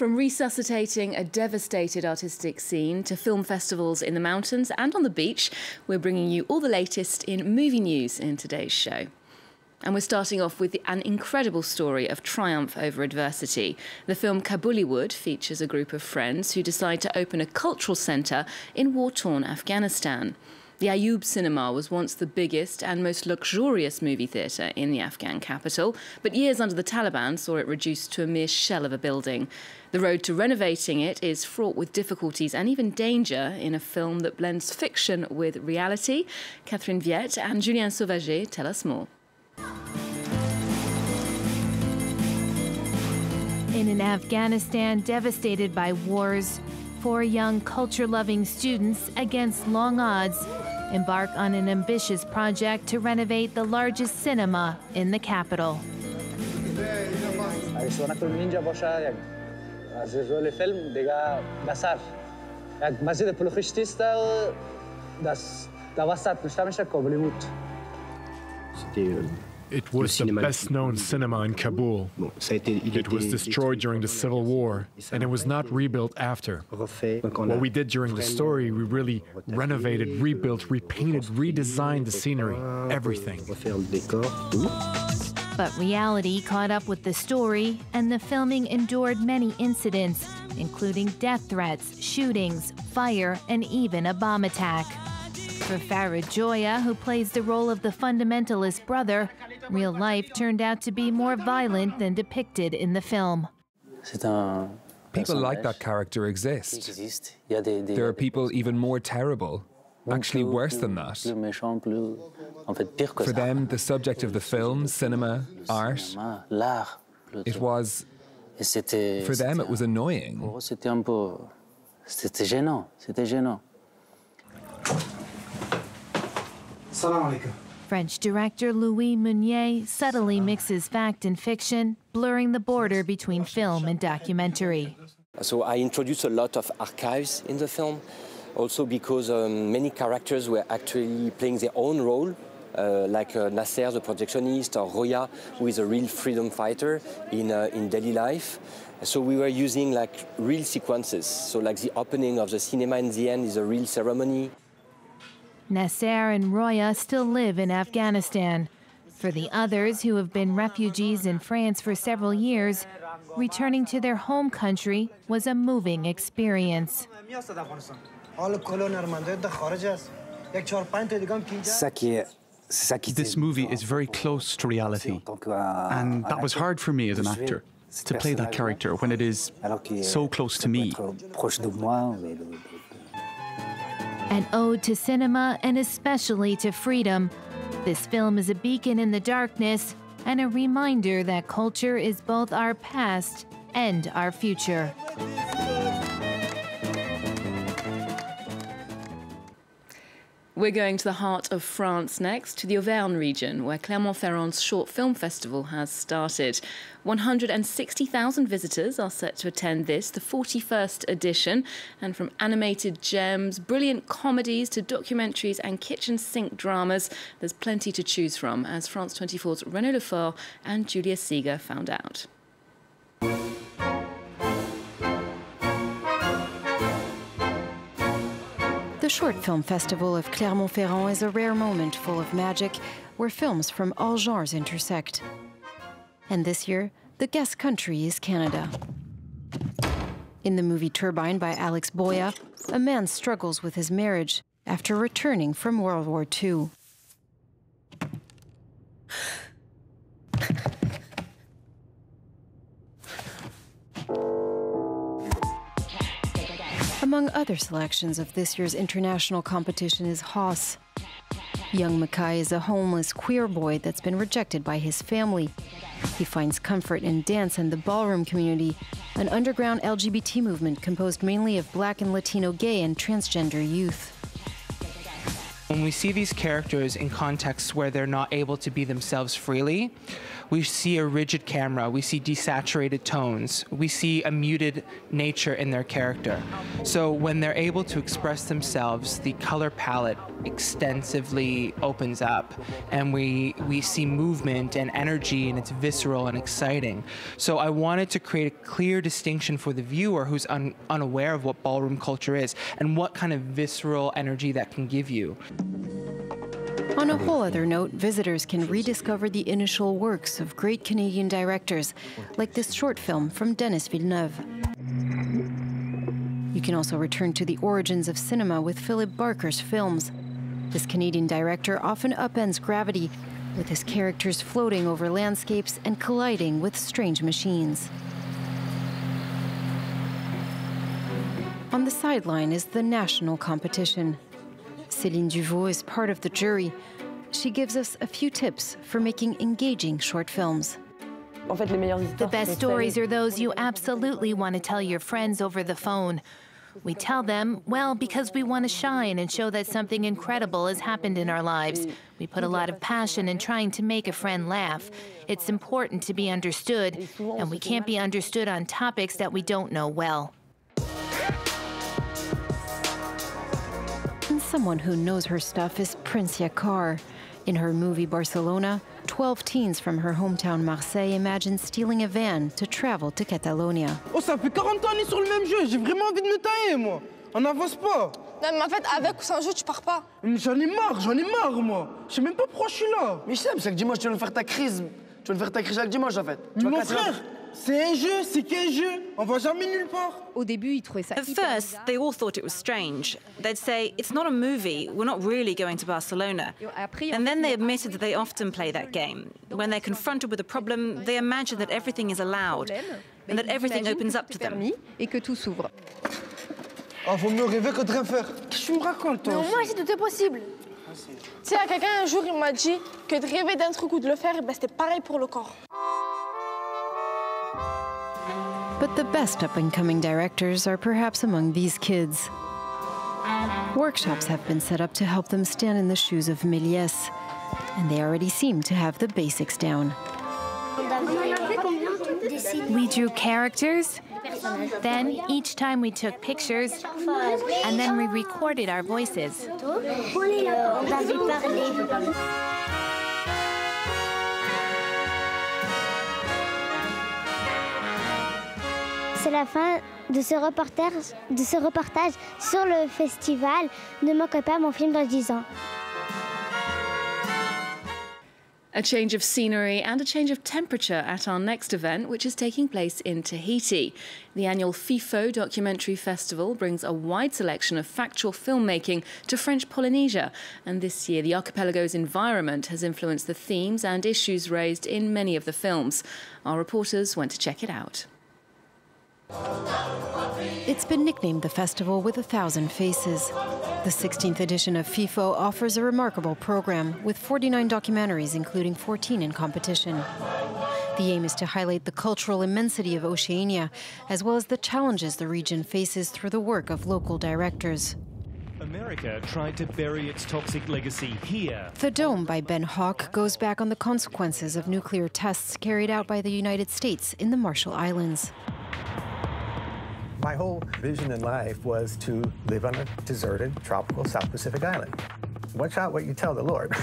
From resuscitating a devastated artistic scene to film festivals in the mountains and on the beach, we're bringing you all the latest in movie news in today's show. And we're starting off with an incredible story of triumph over adversity. The film Kabullywood features a group of friends who decide to open a cultural centre in war-torn Afghanistan. The Ayoub Cinema was once the biggest and most luxurious movie theatre in the Afghan capital, but years under the Taliban saw it reduced to a mere shell of a building. The road to renovating it is fraught with difficulties and even danger in a film that blends fiction with reality. Catherine Viette and Julien Sauvager tell us more. In an Afghanistan devastated by wars, 4 young culture-loving students, against long odds, embark on an ambitious project to renovate the largest cinema in the capital. It was the best-known cinema in Kabul. It was destroyed during the Civil War, and it was not rebuilt after. What we did during the story, we really renovated, rebuilt, repainted, redesigned the scenery, everything. But reality caught up with the story, and the filming endured many incidents, including death threats, shootings, fire, and even a bomb attack. For Farah Joya, who plays the role of the fundamentalist brother, real life turned out to be more violent than depicted in the film. People like that character exist. There are people even more terrible, actually worse than that. For them, the subject of the film, cinema, art, it was... For them, it was annoying. French director Louis Meunier subtly mixes fact and fiction, blurring the border between film and documentary. So I introduced a lot of archives in the film, also because many characters were actually playing their own role, like Nasser, the projectionist, or Roya, who is a real freedom fighter in daily life. So we were using like real sequences, so like the opening of the cinema in the end is a real ceremony. Nasser and Roya still live in Afghanistan. For the others who have been refugees in France for several years, returning to their home country was a moving experience. This movie is very close to reality, and that was hard for me as an actor, to play that character when it is so close to me. An ode to cinema and especially to freedom, this film is a beacon in the darkness and a reminder that culture is both our past and our future. We're going to the heart of France next, to the Auvergne region, where Clermont Ferrand's short film festival has started. 160,000 visitors are set to attend this, the 41st edition, and from animated gems, brilliant comedies to documentaries and kitchen sink dramas, there's plenty to choose from, as France 24's Renaud Lefort and Julia Seeger found out. The Short Film Festival of Clermont Ferrand is a rare moment full of magic where films from all genres intersect. And this year, the guest country is Canada. In the movie Turbine by Alex Boya, a man struggles with his marriage after returning from World War II. Among other selections of this year's international competition is Haas. Young Mackay is a homeless queer boy that's been rejected by his family. He finds comfort in dance and the ballroom community, an underground LGBT movement composed mainly of Black and Latino gay and transgender youth. When we see these characters in contexts where they're not able to be themselves freely, we see a rigid camera, we see desaturated tones, we see a muted nature in their character. So when they're able to express themselves, the color palette extensively opens up, and we see movement and energy, and it's visceral and exciting. So I wanted to create a clear distinction for the viewer who's unaware of what ballroom culture is and what kind of visceral energy that can give you. On a whole other note, visitors can rediscover the initial works of great Canadian directors, like this short film from Denis Villeneuve. You can also return to the origins of cinema with Philip Barker's films. This Canadian director often upends gravity, with his characters floating over landscapes and colliding with strange machines. On the sideline is the national competition. Céline Duvaux is part of the jury. She gives us a few tips for making engaging short films. The best stories are those you absolutely want to tell your friends over the phone. We tell them, well, because we want to shine and show that something incredible has happened in our lives. We put a lot of passion in trying to make a friend laugh. It's important to be understood, and we can't be understood on topics that we don't know well. And someone who knows her stuff is Princia Carr. In her movie Barcelona, 12 teens from her hometown Marseille imagine stealing a van to travel to Catalonia. Oh, ça fait 40 ans on est sur le même jeu, j'ai vraiment envie de me tailler, moi. On n'avance pas. Non, mais en fait, avec ou sans jeu, tu pars pas. J'en ai marre, moi. Je sais même pas pourquoi je suis là. Mais je sais, c'est que dimanche, tu vas nous faire ta crise. Tu vas nous faire ta crise chaque dimanche, en fait. Mais mon frère, c'est un jeu, c'est qu'un jeu. On va jamais nulle part. Au début, ils trouvaient ça. At first, they all thought it was strange. They'd say, it's not a movie, we're not really going to Barcelona. And then they admitted that they often play that game. When they're confronted with a problem, they imagine that everything is allowed and that everything opens up to them. Et que tout s'ouvre. Ah, vaut mieux rêver que de rien faire. Qu'est-ce que tu me racontes, toi? Non, moi, j'ai tout est possible. Tu sais, à quelqu'un un jour, il m'a dit que de rêver d'un truc ou de le faire, ben, c'était pareil pour le corps. But the best up-and-coming directors are perhaps among these kids. Workshops have been set up to help them stand in the shoes of Méliès, and they already seem to have the basics down. We drew characters, then each time we took pictures, and then we recorded our voices. C'est la fin de ce reportage sur le festival. Ne manquez pas mon film dans 10 ans. A change of scenery and a change of temperature at our next event, which is taking place in Tahiti. The annual FIFO Documentary Festival brings a wide selection of factual filmmaking to French Polynesia, and this year the archipelago's environment has influenced the themes and issues raised in many of the films. Our reporters went to check it out. It's been nicknamed the Festival with 1,000 Faces. The 16th edition of FIFO offers a remarkable program with 49 documentaries, including 14 in competition. The aim is to highlight the cultural immensity of Oceania, as well as the challenges the region faces through the work of local directors. America tried to bury its toxic legacy here. The Dome by Ben Hawk goes back on the consequences of nuclear tests carried out by the United States in the Marshall Islands. My whole vision in life was to live on a deserted, tropical South Pacific island. Watch out what you tell the Lord.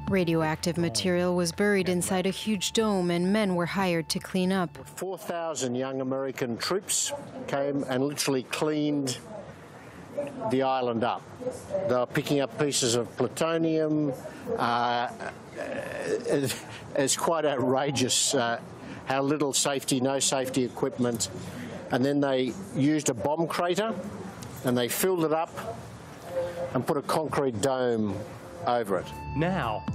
Radioactive material was buried inside a huge dome, and men were hired to clean up. 4,000 young American troops came and literally cleaned the island up. They were picking up pieces of plutonium. It's quite outrageous how little safety, no safety equipment. And then they used a bomb crater and they filled it up and put a concrete dome over it. Now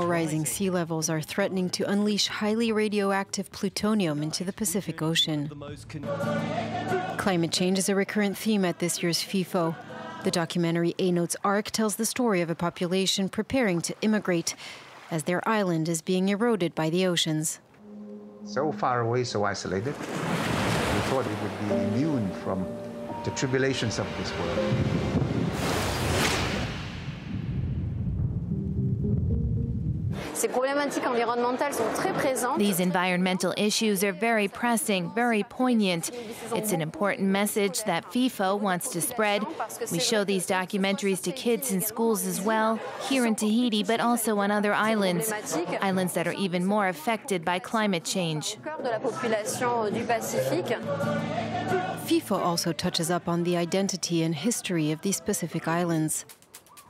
rising sea levels are threatening to unleash highly radioactive plutonium into the Pacific Ocean. Climate change is a recurrent theme at this year's FIFO. The documentary A Note's Ark tells the story of a population preparing to immigrate as their island is being eroded by the oceans. So far away, so isolated. We thought it would be immune from the tribulations of this world. These environmental issues are very pressing, very poignant. It's an important message that FIFA wants to spread. We show these documentaries to kids in schools as well, here in Tahiti, but also on other islands, islands that are even more affected by climate change. FIFA also touches up on the identity and history of these Pacific islands.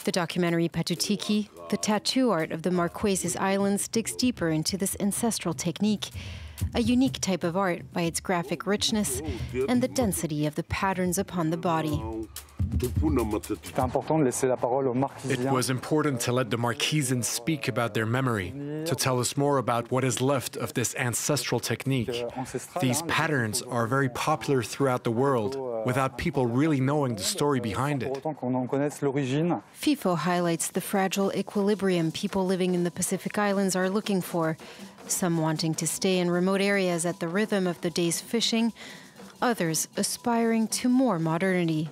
The documentary Patutiki, the tattoo art of the Marquesas Islands, digs deeper into this ancestral technique, a unique type of art by its graphic richness and the density of the patterns upon the body. It was important to let the Marquesans speak about their memory, to tell us more about what is left of this ancestral technique. These patterns are very popular throughout the world, without people really knowing the story behind it. FIFO highlights the fragile equilibrium people living in the Pacific Islands are looking for, some wanting to stay in remote areas at the rhythm of the day's fishing, others aspiring to more modernity.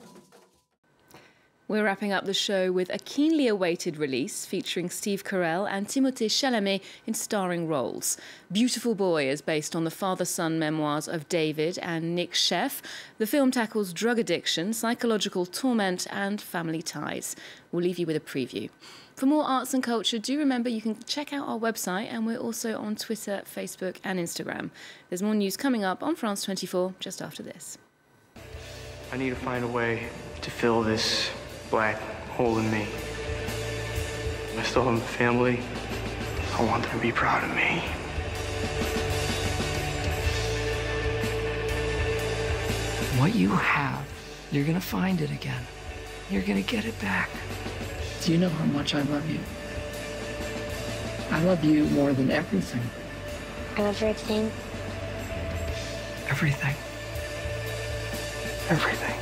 We're wrapping up the show with a keenly awaited release featuring Steve Carell and Timothée Chalamet in starring roles. Beautiful Boy is based on the father-son memoirs of David and Nick Sheff. The film tackles drug addiction, psychological torment and family ties. We'll leave you with a preview. For more arts and culture, do remember you can check out our website, and we're also on Twitter, Facebook and Instagram. There's more news coming up on France 24 just after this. I need to find a way to fill this black hole in me. I still have a family. I want them to be proud of me. What you have, you're gonna find it again. You're gonna get it back. Do you know how much I love you? I love you more than everything. I love everything. Everything. Everything.